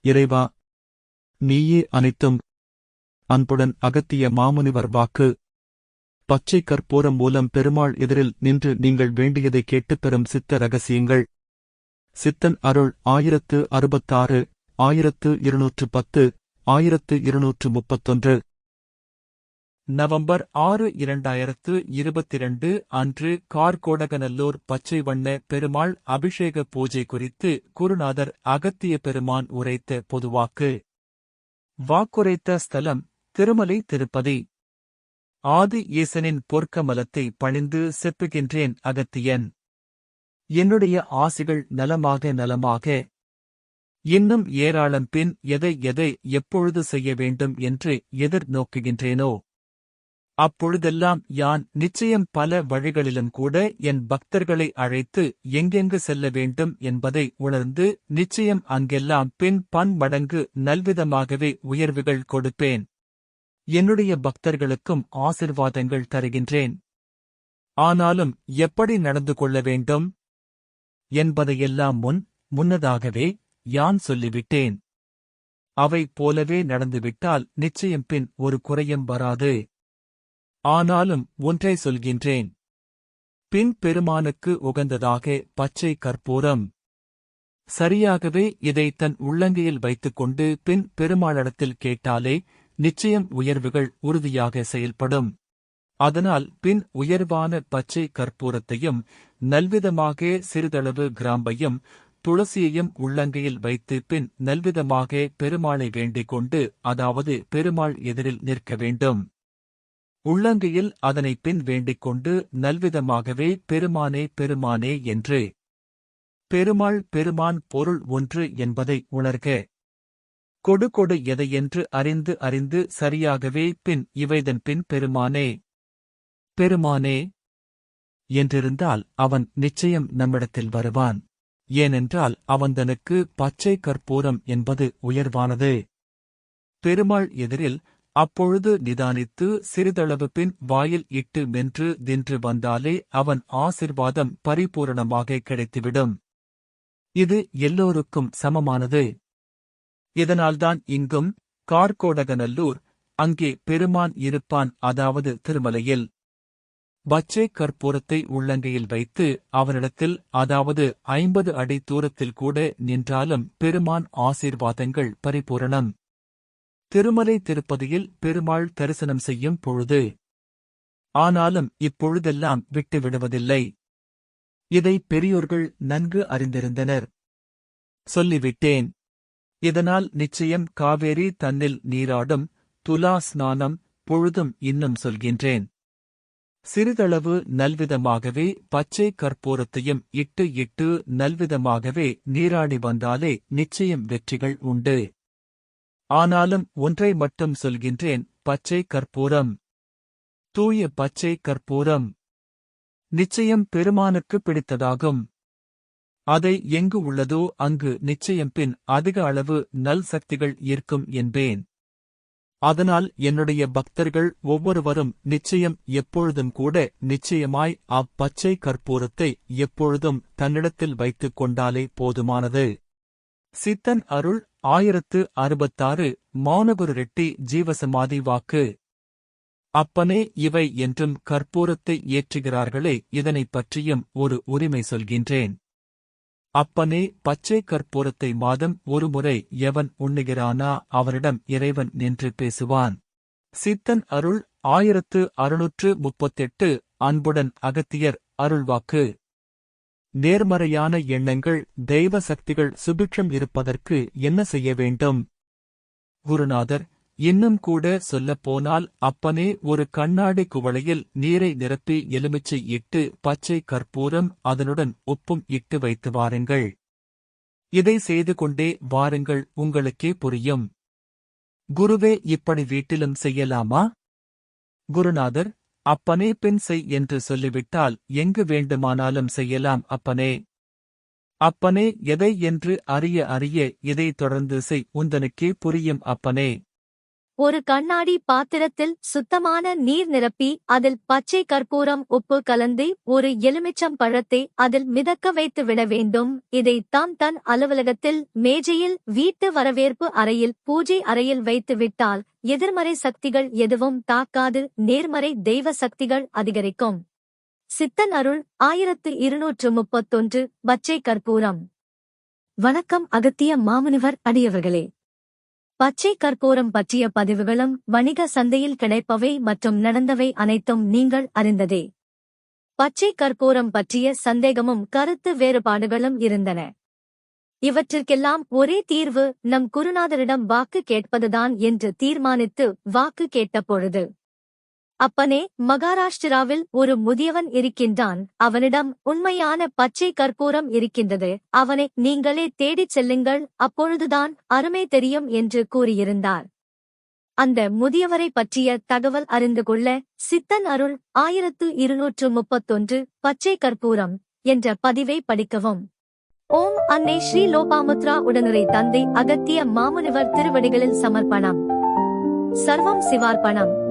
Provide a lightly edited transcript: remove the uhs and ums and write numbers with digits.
இறைவா, நீயே அனைத்தும். அன்புடன் அகத்திய மாமுனிவர் வாக்கு. பச்சை கற்பூரம் மூலம் பெருமாள் எதிரில் நின்று நீங்கள் வேண்டியதை கேட்டுப் பெறும் சித்த ரகசியங்கள். சித்தன் அருள் 1066, 1210, 1231. நவம்பர் 6, 2022 அன்று கார்கோடகநல்லூர் பச்சை வண்ண பெருமாள் அபிஷேக பூஜை குறித்து குருநாதர் அகத்திய பெருமான் உரைத்த பொதுவாக்கு. வாக்குரைத்த ஸ்தலம் திருமலை திருப்பதி. ஆதி ஈசனின் பொற்கமலத்தை பணிந்து செப்புகின்றேன் அகத்தியன். என்னுடைய ஆசிகள் நலமாக நலமாக. இன்னும் ஏராளம். பின் எதை எப்பொழுது செய்ய வேண்டும் என்று எதிர்நோக்குகின்றேனோ அப்பொழுதெல்லாம் யான் நிச்சயம் பல வழிகளிலும் கூட என் பக்தர்களை அழைத்து எங்கெங்கு செல்ல வேண்டும் என்பதை உணர்ந்து நிச்சயம் அங்கெல்லாம் பின் பன்மடங்கு நல்விதமாகவே உயர்வுகள் கொடுப்பேன். என்னுடைய பக்தர்களுக்கும் ஆசிர்வாதங்கள் தருகின்றேன். ஆனாலும் எப்படி நடந்து கொள்ள வேண்டும் என்பதையெல்லாம் முன்னதாகவே யான் சொல்லிவிட்டேன். அவை போலவே நடந்துவிட்டால் நிச்சயம் பின் ஒரு குறையும் வராது. ஆனாலும் ஒன்றை சொல்கின்றேன். பின் பெருமானுக்கு உகந்ததாக பச்சை கற்பூரம். சரியாகவே இதை தன் உள்ளங்கையில் வைத்துக்கொண்டு பின் பெருமாளிடத்தில் கேட்டாலே நிச்சயம் உயர்வுகள் உறுதியாக செயல்படும். அதனால் பின் உயர்வான பச்சை கற்பூரத்தையும் நல்விதமாக சிறிதளவு கிராம்பையும் துளசியையும் உள்ளங்கையில் வைத்து பின் நல்விதமாக பெருமாளை வேண்டிக் கொண்டு, அதாவது பெருமாள் எதிரில் நிற்க வேண்டும். உள்ளங்கையில் அதனை பின் வேண்டிக் கொண்டு நல்விதமாகவே பெருமானே பெருமானே என்று. பெருமான் பொருள் ஒன்று என்பதை உணர்க. கொடு எதையென்று அறிந்து சரியாகவே பின் இவைதன் பின் பெருமானே பெருமானே என்றிருந்தால் அவன் நிச்சயம் நம்மிடத்தில் வருவான். ஏனென்றால் அவன்தனுக்கு பச்சை கற்பூரம் என்பது உயர்வானது. பெருமாள் எதிரில் அப்பொழுது நிதானித்து சிறிதளவு பின் வாயில் இட்டு மென்று தின்று வந்தாலே அவன் ஆசிர்வாதம் பரிபூரணமாக கிடைத்துவிடும். இது எல்லோருக்கும் சமமானது. இதனால்தான் இங்கும் கார்கோடகநல்லூர் அங்கே பெருமான் இருப்பான், அதாவது திருமலையில். பச்சை கற்பூரத்தை உள்ளங்கையில் வைத்து அவனிடத்தில், அதாவது 50 அடி தூரத்தில் கூட நின்றாலும் பெருமான் ஆசீர்வாதங்கள் பரிபூரணம். திருமலை திருப்பதியில் பெருமாள் தரிசனம் செய்யும் பொழுது. ஆனாலும் இப்பொழுதெல்லாம் விட்டு விடுவதில்லை. இதை பெரியோர்கள் நன்கு அறிந்திருந்தனர். சொல்லிவிட்டேன். இதனால் நிச்சயம் காவேரி தன்னில் நீராடும். துலா ஸ்நானம் பொழுதும் இன்னும் சொல்கின்றேன். சிறிதளவு நல்விதமாகவே பச்சை கற்பூரத்தையும் இட்டு நல்விதமாகவே நீராடி வந்தாலே நிச்சயம் வெற்றிகள் உண்டு. ஆனாலும் ஒன்றை மட்டும் சொல்கின்றேன். பச்சை கற்பூரம், தூய பச்சை கற்பூரம் நிச்சயம் பெருமானுக்கு பிடித்ததாகும். அதை எங்கு உள்ளதோ அங்கு நிச்சயம் பின் அதிக அளவு நல் சக்திகள் ஈர்க்கும் என்பேன். அதனால் என்னுடைய பக்தர்கள் ஒவ்வொருவரும் நிச்சயம் எப்பொழுதும் கூட நிச்சயமாய் அப்பச்சை கற்பூரத்தை எப்பொழுதும் தன்னிடத்தில் வைத்துக் கொண்டாலே போதுமானது. சித்தன் அருள் 1066 மௌனகுரு ரெட்டி ஜீவசமாதி வாக்கு. அப்பனே, இவை என்றும் கற்பூரத்தை ஏற்றுகிறார்களே, இதனைப் பற்றியும் ஒரு உரிமை சொல்கின்றேன். அப்பனே, பச்சை கற்பூரத்தை மாதம் ஒருமுறை எவன் உண்ணுகிறானா அவனிடம் இறைவன் நின்று பேசுவான். சித்தன் அருள் 1638 அன்புடன் அகத்தியர் அருள்வாக்கு. நேர்மறையான எண்ணங்கள், தெய்வ சக்திகள் சுபிட்சம் இருப்பதற்கு என்ன செய்ய வேண்டும்? குருநாதர், இன்னும் கூட சொல்லப்போனால் அப்பனே, ஒரு கண்ணாடி குவளையில் நீரை நிரப்பி எலுமிச்சை இட்டு பச்சை கற்பூரம் அதனுடன் உப்பும் இட்டு வைத்து வாருங்கள். இதை செய்து கொண்டே வாருங்கள், உங்களுக்கே புரியும். குருவே, இப்படி வீட்டிலும் செய்யலாமா? குருநாதர், அப்பனே, பின் செய் என்று சொல்லிவிட்டால் எங்கு வேண்டுமானாலும் செய்யலாம் அப்பனே. அப்பனே, எதை என்று அறிய இதை தொடர்ந்து செய், உந்தனுக்கே புரியும் அப்பனே. ஒரு கண்ணாடி பாத்திரத்தில் சுத்தமான நீர் நிரப்பி அதில் பச்சை கற்பூரம் உப்பு கலந்து ஒரு எலுமிச்சம் பழத்தை அதில் மிதக்க வைத்து விட வேண்டும். இதை தன் அலுவலகத்தில் மேஜையில் வீட்டு வரவேற்பு அறையில் பூஜை அறையில் வைத்து விட்டால் எதிர்மறை சக்திகள் எதுவும் தாக்காது, நேர்மறை தெய்வ சக்திகள் அதிகரிக்கும். சித்தன் அருள் 1231 பச்சை கற்பூரம். வணக்கம் அகத்திய மாமுனிவர் அடியவர்களே. பச்சை கற்பூரம் பற்றிய பதிவுகளும் வணிக சந்தையில் கிடைப்பவை மற்றும் நடந்தவை அனைத்தும் நீங்கள் அறிந்ததே. பச்சை கற்பூரம் பற்றிய சந்தேகமும் கருத்து வேறுபாடுகளும் இருந்தன. இவற்றிற்கெல்லாம் ஒரே தீர்வு நம் குருநாதரிடம் வாக்கு கேட்பதுதான் என்று தீர்மானித்து வாக்கு கேட்டபொழுது, அப்பனே, மகாராஷ்டிராவில் ஒரு முதியவன் இருக்கின்றான், அவனிடம் உண்மையான பச்சை கற்பூரம் இருக்கின்றது, அவனை நீங்களே தேடிச் செல்லுங்கள், அப்பொழுதுதான் அருமை தெரியும் என்று கூறியிருந்தார். அந்த முதியவரை பற்றிய தகவல் அறிந்து கொள்ள சித்தன் அருள் 1231 பச்சை கற்பூரம் என்ற பதிவை படிக்கவும். ஓம் அன்னை ஸ்ரீ லோபாமுத்ரா உடனுரை தந்தை அகத்திய மாமுனிவர் திருவடிகளில் சமர்ப்பணம். சர்வம் சிவார்ப்பணம்.